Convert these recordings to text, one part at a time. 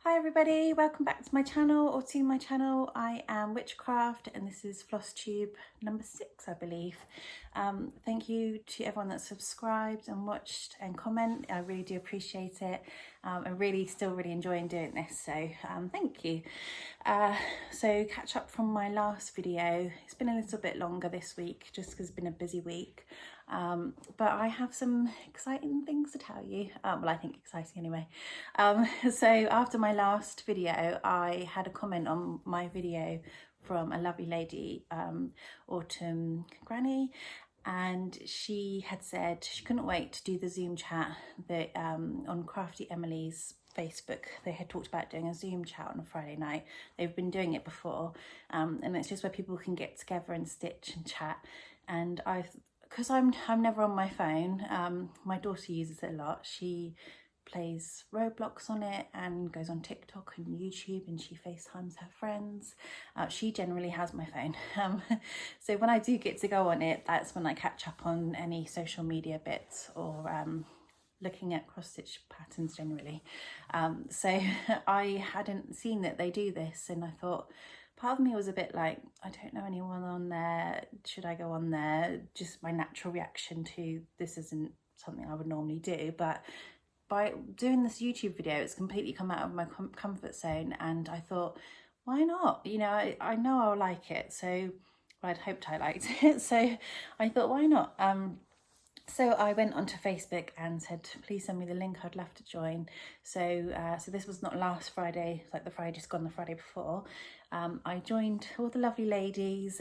Hi everybody, welcome back to my channel or to my channel. I am Witchcraft and this is Flosstube number 6, I believe. Thank you to everyone that subscribed and watched and comment. I really do appreciate it. I'm still really enjoying doing this, so thank you. So catch up from my last video. It's been a little bit longer this week just because it's been a busy week. But I have some exciting things to tell you. Well, I think exciting anyway. So after my last video, I had a comment on my video from a lovely lady, Autumn Granny, and she had said she couldn't wait to do the Zoom chat that on Crafty Emily's Facebook. They had talked about doing a Zoom chat on a Friday night. They've been doing it before, and it's just where people can get together and stitch and chat. And because I'm never on my phone, my daughter uses it a lot. She plays Roblox on it and goes on TikTok and YouTube, and she FaceTimes her friends. She generally has my phone. So when I do get to go on it, that's when I catch up on any social media bits or looking at cross-stitch patterns generally. So I hadn't seen that they do this, and I thought, part of me was a bit like, I don't know anyone on there, should I go on there? Just my natural reaction to this isn't something I would normally do, but by doing this YouTube video, it's completely come out of my comfort zone, and I thought, why not? You know, I know I'll like it, so well, I'd hoped I liked it, so I thought, why not? So I went onto Facebook and said, please send me the link, I'd love to join. So so this was not last Friday, like the Friday just gone, the Friday before. I joined all the lovely ladies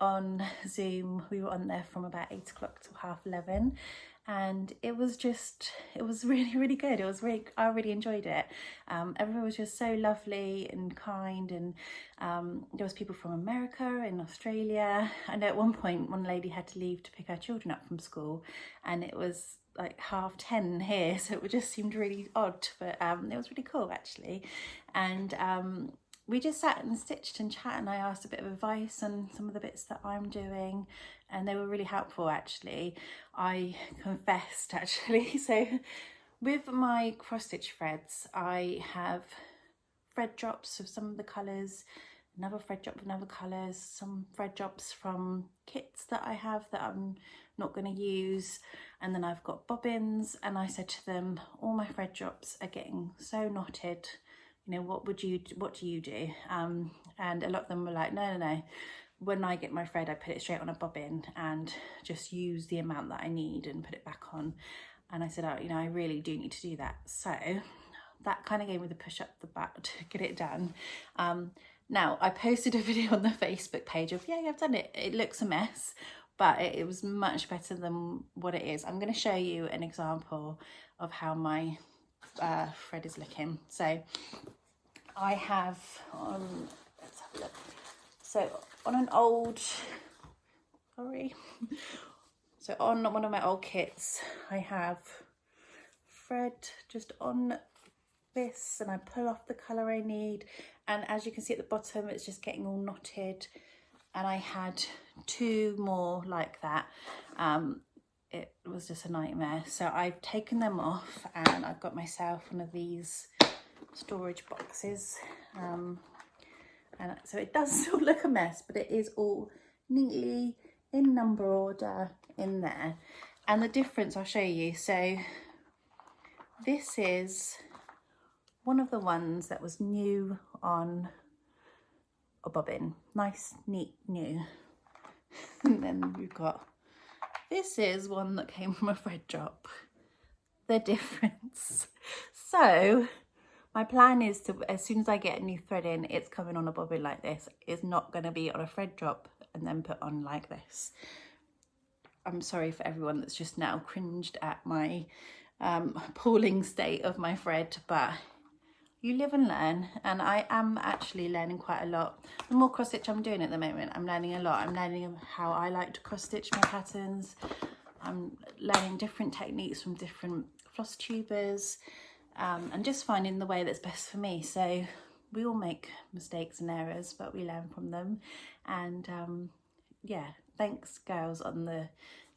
on Zoom. We were on there from about 8 o'clock till 11:30. And it was really, really good. I really enjoyed it. Everyone was just so lovely and kind, and there was people from America and Australia. I know at one point one lady had to leave to pick her children up from school, and it was like 10:30 here, so it just seemed really odd, but it was really cool actually. And we just sat and stitched and chat, and I asked a bit of advice on some of the bits that I'm doing, and they were really helpful actually. I confessed actually. So with my cross stitch threads, I have thread drops of some of the colours, another thread drop of another colours, some thread drops from kits that I have that I'm not going to use, and then I've got bobbins. And I said to them, all my thread drops are getting so knotted, you know, what do you do? And a lot of them were like, no, when I get my thread, I put it straight on a bobbin and just use the amount that I need and put it back on. And I said, oh, you know, I really do need to do that. So that kind of gave me the push up the back to get it done. Now I posted a video on the Facebook page of, yeah, I've done it. It looks a mess, but it was much better than what it is. I'm going to show you an example of how my thread is looking. So I have on, let's have a look. So on an old, so on one of my old kits, I have thread just on this, and I pull off the colour I need, and as you can see at the bottom, it's just getting all knotted. And I had 2 more like that. It was just a nightmare. So I've taken them off, and I've got myself one of these storage boxes. And so it does still look a mess, but it is all neatly in number order in there. And the difference I'll show you. So this is one of the ones that was new on a bobbin, nice, neat, new. And then we've got, this is one that came from a thread drop. The difference. So my plan is to, as soon as I get a new thread in, it's coming on a bobbin like this. It's not going to be on a thread drop and then put on like this. I'm sorry for everyone that's just now cringed at my appalling state of my thread, but you live and learn, and I am actually learning quite a lot. The more cross stitch I'm doing at the moment, I'm learning a lot. I'm learning how I like to cross stitch my patterns. I'm learning different techniques from different floss tubers, and just finding the way that's best for me. So we all make mistakes and errors, but we learn from them. And yeah, thanks girls on the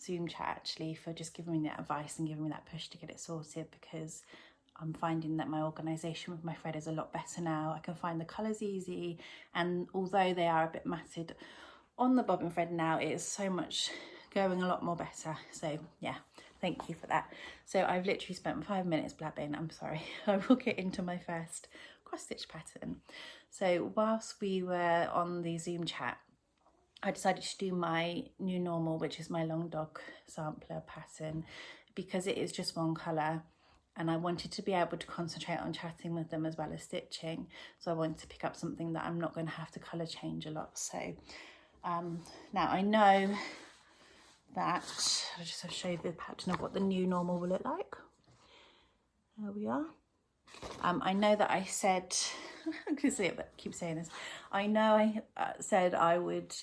Zoom chat actually for just giving me that advice and giving me that push to get it sorted, because I'm finding that my organisation with my thread is a lot better now. I can find the colours easy, and although they are a bit matted on the bobbin thread now, it is so much going a lot more better. So yeah, thank you for that. So I've literally spent 5 minutes blabbing, I'm sorry. I will get into my first cross stitch pattern. So whilst we were on the Zoom chat, I decided to do my new normal, which is my long dog sampler pattern, because it is just one colour and I wanted to be able to concentrate on chatting with them as well as stitching. So I wanted to pick up something that I'm not going to have to colour change a lot. So now I know that, I'll just show you the pattern of what the new normal will look like. There we are. I know that I said, I'm going to say it, but keep saying this. I know I said I would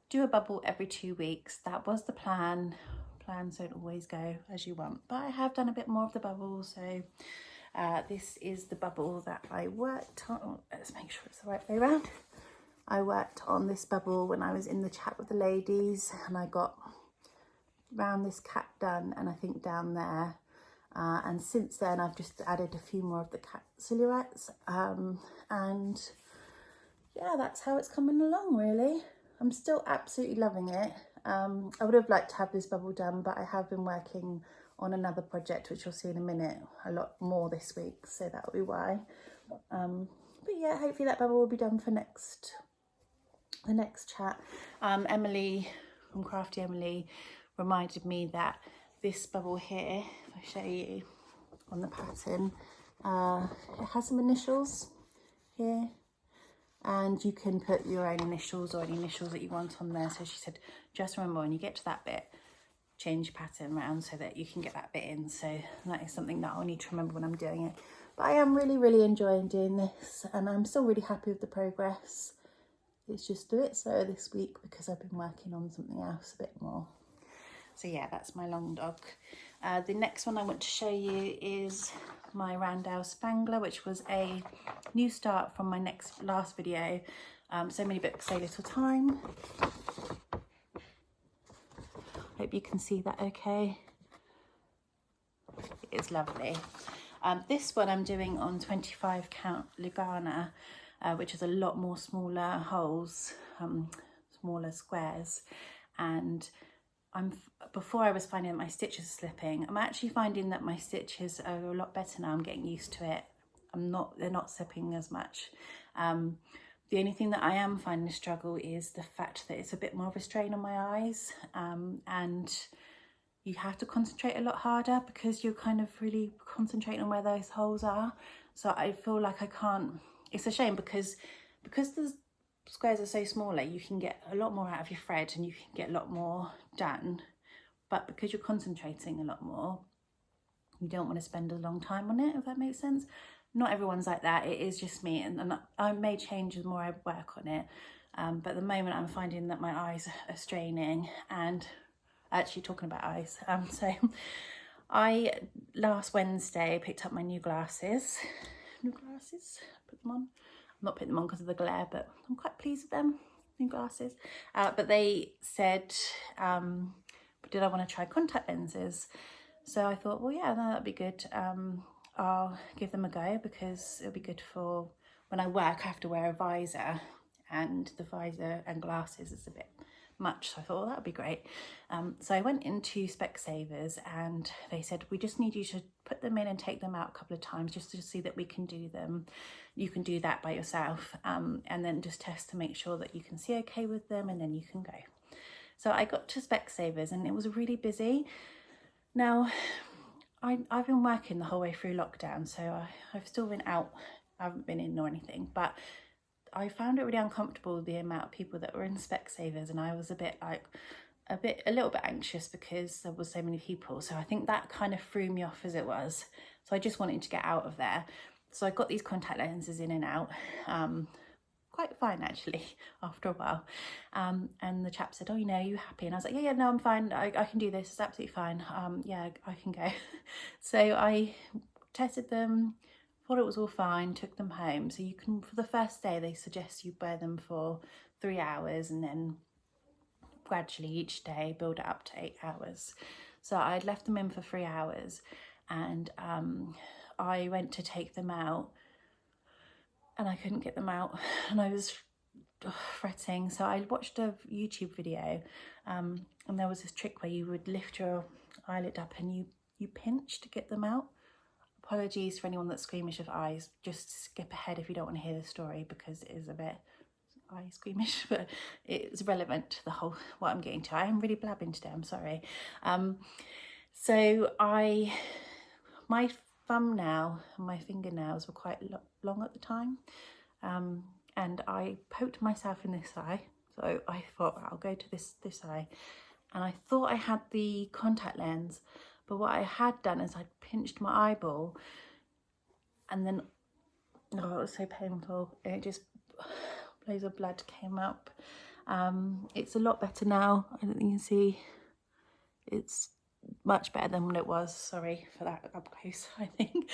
do a bubble every 2 weeks. That was the plan. Plans don't always go as you want, but I have done a bit more of the bubble. So this is the bubble that I worked on. Let's make sure it's the right way around. I worked on this bubble when I was in the chat with the ladies, and I got round this cat done, and I think down there. And since then I've just added a few more of the cat silhouettes, and yeah, that's how it's coming along really. I'm still absolutely loving it. I would have liked to have this bubble done, but I have been working on another project, which you'll see in a minute, a lot more this week, so that will be why. But yeah, hopefully that bubble will be done for the next chat. Emily from Crafty Emily reminded me that this bubble here, if I show you on the pattern, it has some initials here, and you can put your own initials or any initials that you want on there. So she said, just remember when you get to that bit, change your pattern around so that you can get that bit in. So that is something that I'll need to remember when I'm doing it. But I am really enjoying doing this, and I'm still really happy with the progress. It's just a bit slower this week because I've been working on something else a bit more. So yeah, that's my long dog. The next one I want to show you is my Randal Spangler, which was a new start from my last video. So many books, so little time. Hope you can see that okay. It's lovely. This one I'm doing on 25 count Lugana, which is a lot more smaller holes, smaller squares, and before I was finding that my stitches are slipping. I'm actually finding that my stitches are a lot better now. I'm getting used to it. They're not slipping as much. The only thing that I am finding a struggle is the fact that it's a bit more of a strain on my eyes, and you have to concentrate a lot harder because you're kind of really concentrating on where those holes are. So I feel like I can't, it's a shame because the squares are so smaller, you can get a lot more out of your thread and you can get a lot more done, but because you're concentrating a lot more, you don't want to spend a long time on it, if that makes sense. Not everyone's like that, it is just me, and I may change the more I work on it, but at the moment I'm finding that my eyes are straining. And actually talking about eyes, so I last Wednesday picked up my new glasses, put them on. I'm not putting them on because of the glare, but I'm quite pleased with them, new glasses. But they said, did I want to try contact lenses? So I thought, well, yeah, no, that'd be good. I'll give them a go because it'll be good for when I work. I have to wear a visor, and the visor and glasses is a bit much, so I thought, well, that'd be great. So I went into Specsavers and they said, we just need you to put them in and take them out a couple of times just to see that we can do them. You can do that by yourself, and then just test to make sure that you can see okay with them, and then you can go. So I got to Specsavers and it was really busy. Now I've been working the whole way through lockdown, so I've still been out, I haven't been in or anything, but I found it really uncomfortable, the amount of people that were in Specsavers, and I was a little bit anxious because there was so many people. So I think that kind of threw me off as it was. So I just wanted to get out of there. So I got these contact lenses in and out, quite fine actually after a while. And the chap said, oh, you know, are you happy? And I was like, yeah, no, I'm fine. I can do this. It's absolutely fine. Yeah, I can go. So I tested them, thought it was all fine, took them home. So you can, for the first day, they suggest you wear them for 3 hours and then gradually each day build it up to 8 hours. So I'd left them in for 3 hours, and I went to take them out and I couldn't get them out, and I was fretting. So I watched a YouTube video, and there was this trick where you would lift your eyelid up and you pinch to get them out. Apologies for anyone that's squeamish of eyes, just skip ahead if you don't want to hear the story, because it is a bit eye squeamish, but it's relevant to the whole what I'm getting to. I am really blabbing today, I'm sorry. So my thumbnail and my fingernails were quite long at the time, and I poked myself in this eye, so I thought I'll go to this eye, and I thought I had the contact lens, but what I had done is I'd pinched my eyeball, and then, oh, it was so painful, it just, loads of blood came up. It's a lot better now. I don't think you can see, it's much better than what it was. Sorry for that up close, I think.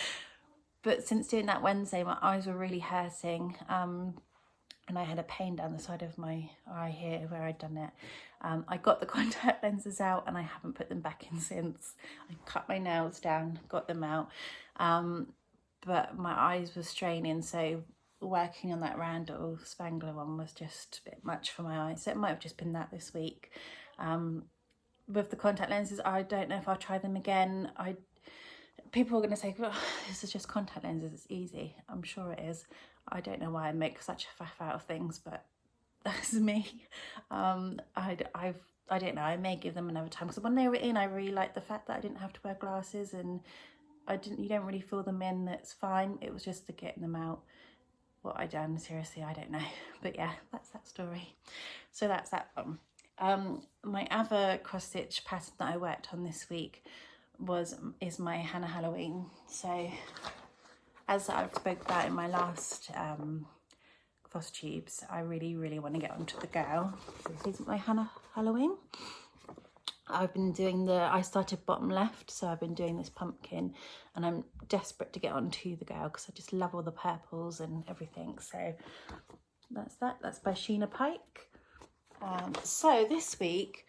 But since doing that Wednesday, my eyes were really hurting, and I had a pain down the side of my eye here where I'd done it. I got the contact lenses out and I haven't put them back in since. I cut my nails down, got them out, but my eyes were straining, so working on that Randal Spangler one was just a bit much for my eyes. So it might have just been that this week. With the contact lenses, I don't know if I'll try them again. People are going to say, well, this is just contact lenses, it's easy. I'm sure it is. I don't know why I make such a faff out of things, but that's me. I don't know, I may give them another time, because when they were in, I really liked the fact that I didn't have to wear glasses, and you don't really feel them in, that's fine. It was just the getting them out. What I done, seriously, I don't know. But yeah, that's that story. So that's that one. My other cross stitch pattern that I worked on this week is my Hannah Halloween. So as I've spoke about in my last Flosstubes, I really want to get onto the girl. This is my Hannah Halloween. I've been doing I started bottom left, so I've been doing this pumpkin, and I'm desperate to get onto the girl because I just love all the purples and everything. So that's that. That's by Sheena Pike. So this week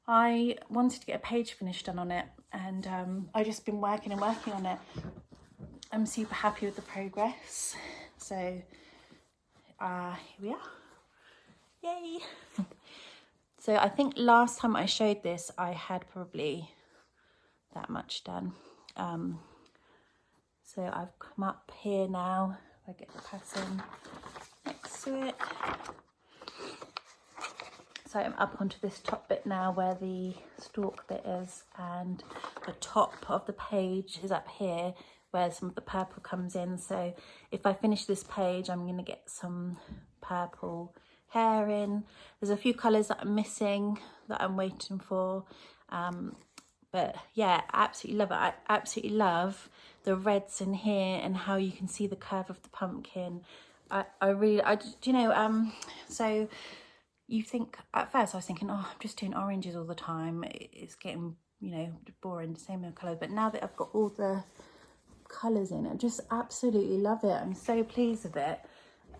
I wanted to get a page finish done on it, and I've just been working on it. I'm super happy with the progress. So here we are. Yay! So I think last time I showed this, I had probably that much done. So I've come up here now. If I get the pattern next to it. So I'm up onto this top bit now where the stalk bit is, and the top of the page is up here where some of the purple comes in. So if I finish this page, I'm going to get some purple hair in. There's a few colours that I'm missing that I'm waiting for, but yeah, I absolutely love it. I absolutely love the reds in here and how you can see the curve of the pumpkin. So you think, at first I was thinking, oh, I'm just doing oranges all the time, it's getting, boring, the same colour. But now that I've got all the colours in, I just absolutely love it. I'm so pleased with it.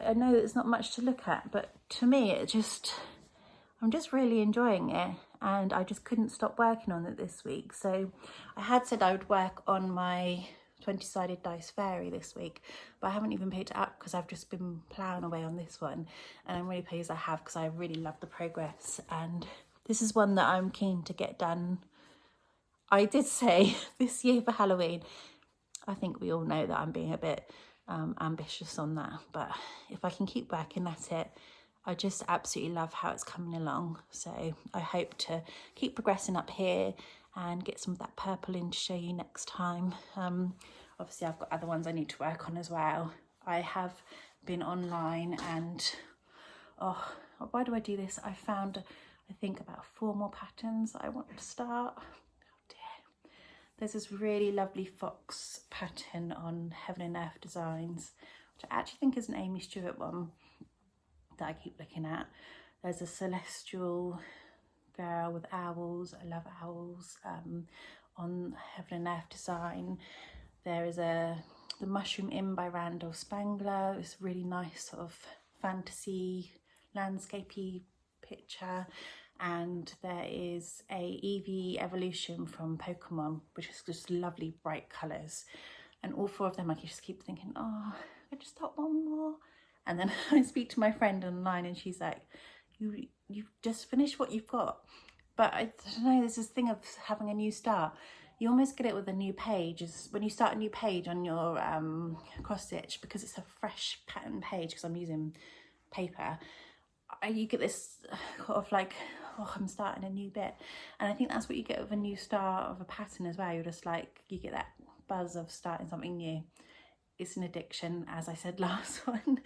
I know it's not much to look at, but to me I'm just really enjoying it, and I just couldn't stop working on it this week. So I had said I would work on my 20-sided dice fairy this week, but I haven't even picked it up because I've just been ploughing away on this one, and I'm really pleased I have, because I really love the progress, and this is one that I'm keen to get done. I did say this year for Halloween, I think we all know that I'm being a bit ambitious on that, but if I can keep working at it, I just absolutely love how it's coming along. So I hope to keep progressing up here and get some of that purple in to show you next time. Obviously I've got other ones I need to work on as well. I have been online and, oh, why do I do this? I found, I think, about 4 more patterns that I want to start. There's this really lovely fox pattern on Heaven and Earth Designs, which I actually think is an Amy Stewart one that I keep looking at. There's a celestial girl with owls. I love owls. On Heaven and Earth Design, there is the Mushroom Inn by Randal Spangler. It's a really nice sort of fantasy landscapey picture. And there is a Eevee evolution from Pokemon, which is just lovely bright colours. and all 4 of them I just keep thinking, oh, I just start one more. And then I speak to my friend online and she's like, you've just finished what you've got. But I don't know, there's this thing of having a new start. You almost get it with a new page. Is when you start a new page on your cross stitch, because it's a fresh pattern page, because I'm using paper, you get this sort of like, oh, I'm starting a new bit. And I think that's what you get with a new start of a pattern as well. You're just like, you get that buzz of starting something new. It's an addiction, as I said last one.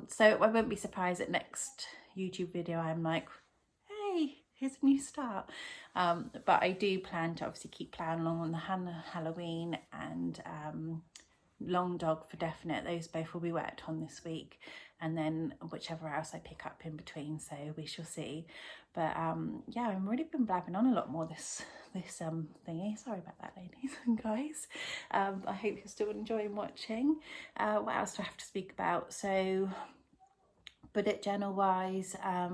So I won't be surprised at next YouTube video I'm like, hey, here's a new start. But I do plan to obviously keep ploughing along on the Halloween and Long Dog for definite. Those both will be worked on this week, and then whichever else I pick up in between, so we shall see. But yeah, I've really been blabbing on a lot more this thingy. Sorry about that, ladies and guys. I hope you're still enjoying watching. What else do I have to speak about? So bullet journal wise, I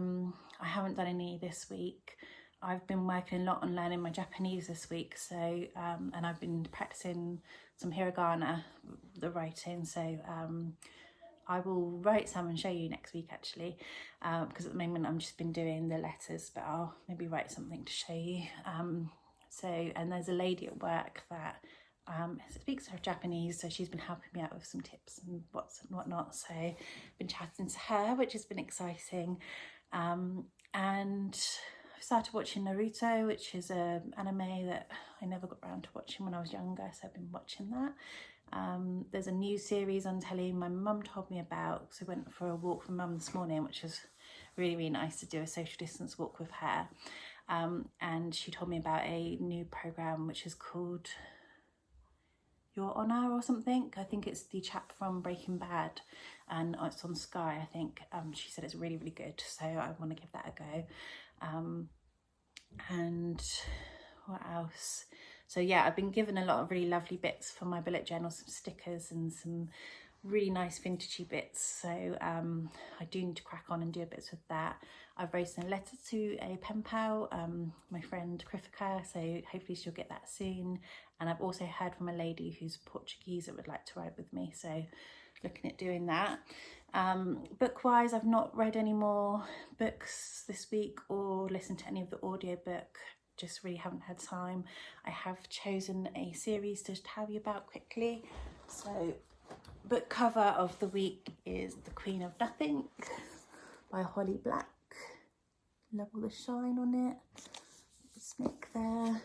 haven't done any this week. I've been working a lot on learning my Japanese this week, so and I've been practicing some hiragana, the writing, so I will write some and show you next week actually, because at the moment I've just been doing the letters, but I'll maybe write something to show you. So, and there's a lady at work that speaks her Japanese, so she's been helping me out with some tips and whatnot, so I've been chatting to her, which has been exciting. And I've started watching Naruto, which is an anime that I never got around to watching when I was younger, so I've been watching that. There's a new series on telly my mum told me about, so I went for a walk with mum this morning, which was really, really nice to do a social distance walk with her. And she told me about a new programme which is called Your Honour or something. I think it's the chap from Breaking Bad, and it's on Sky, I think. She said it's really, really good, so I want to give that a go. And what else? So yeah, I've been given a lot of really lovely bits for my bullet journal, some stickers and some really nice vintagey bits, so I do need to crack on and do a bit with that. I've written a letter to a pen pal, my friend Krifika, so hopefully she'll get that soon. And I've also heard from a lady who's Portuguese that would like to write with me, so looking at doing that. Book wise, I've not read any more books this week or listened to any of the audiobook, just really haven't had time. I have chosen a series to tell you about quickly. So book cover of the week is The Queen of Nothing by Holly Black. Love all the shine on it. Snake there.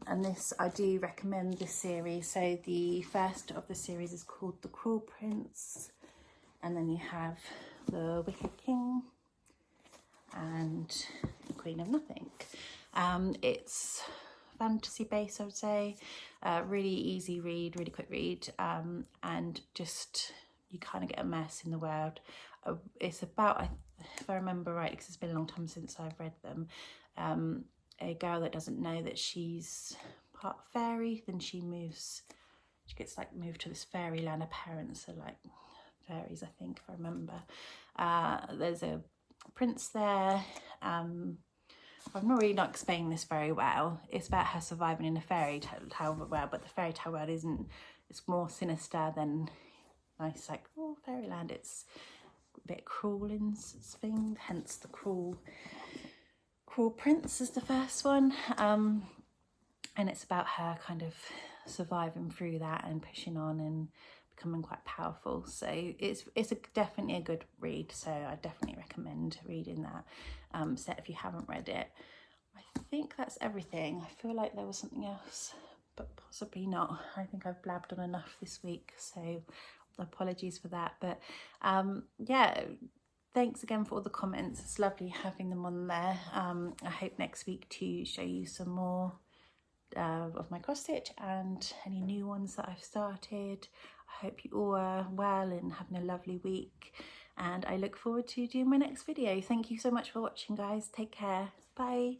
And this, I do recommend this series. So the first of the series is called The Cruel Prince, and then you have The Wicked King and The Queen of Nothing. It's fantasy based, I would say. Really easy read, really quick read, and just you kind of get immersed in the world. It's about, if I remember right, because it's been a long time since I've read them, a girl that doesn't know that she's part fairy, then she gets like moved to this fairyland. Her parents are like fairies, I think, if I remember. There's a prince there. I'm not really not explaining this very well. It's about her surviving in a fairy tale world, but the fairy tale world isn't, it's more sinister than nice, like, oh, fairyland. It's a bit cruel in its thing, hence the Cruel Prince is the first one. And it's about her kind of surviving through that and pushing on and becoming quite powerful. So it's definitely a good read, so I definitely recommend reading that set if you haven't read it. I think that's everything. I feel like there was something else, but possibly not. I think I've blabbed on enough this week, so apologies for that. But yeah, thanks again for all the comments. It's lovely having them on there. I hope next week to show you some more of my cross stitch and any new ones that I've started. I hope you all are well and having a lovely week, and I look forward to doing my next video. Thank you so much for watching, guys. Take care. Bye.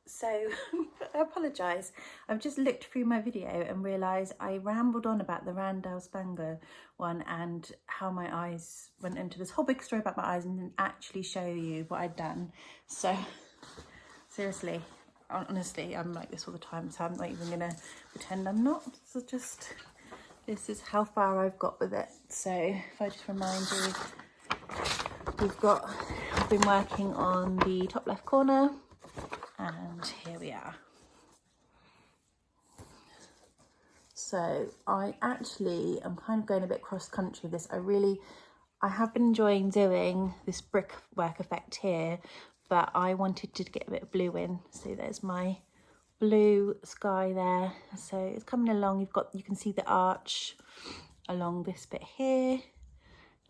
So I apologise, I've just looked through my video and realised I rambled on about the Randal Spangler one and how my eyes went into this whole big story about my eyes and didn't actually show you what I'd done. So seriously, honestly, I'm like this all the time, so I'm not even gonna pretend I'm not. So just, this is how far I've got with it. So if I just remind you, I've been working on the top left corner, and here we are. So I actually am kind of going a bit cross country with this. I have been enjoying doing this brickwork effect here, but I wanted to get a bit of blue in. So there's my blue sky there. So it's coming along. You can see the arch along this bit here.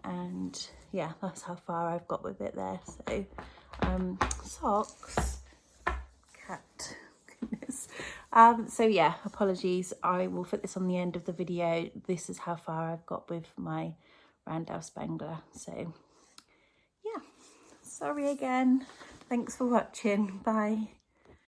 And yeah, that's how far I've got with it there. So socks, cat, goodness. So yeah, apologies, I will put this on the end of the video. This is how far I've got with my Randal Spangler. So yeah, sorry again, thanks for watching, bye.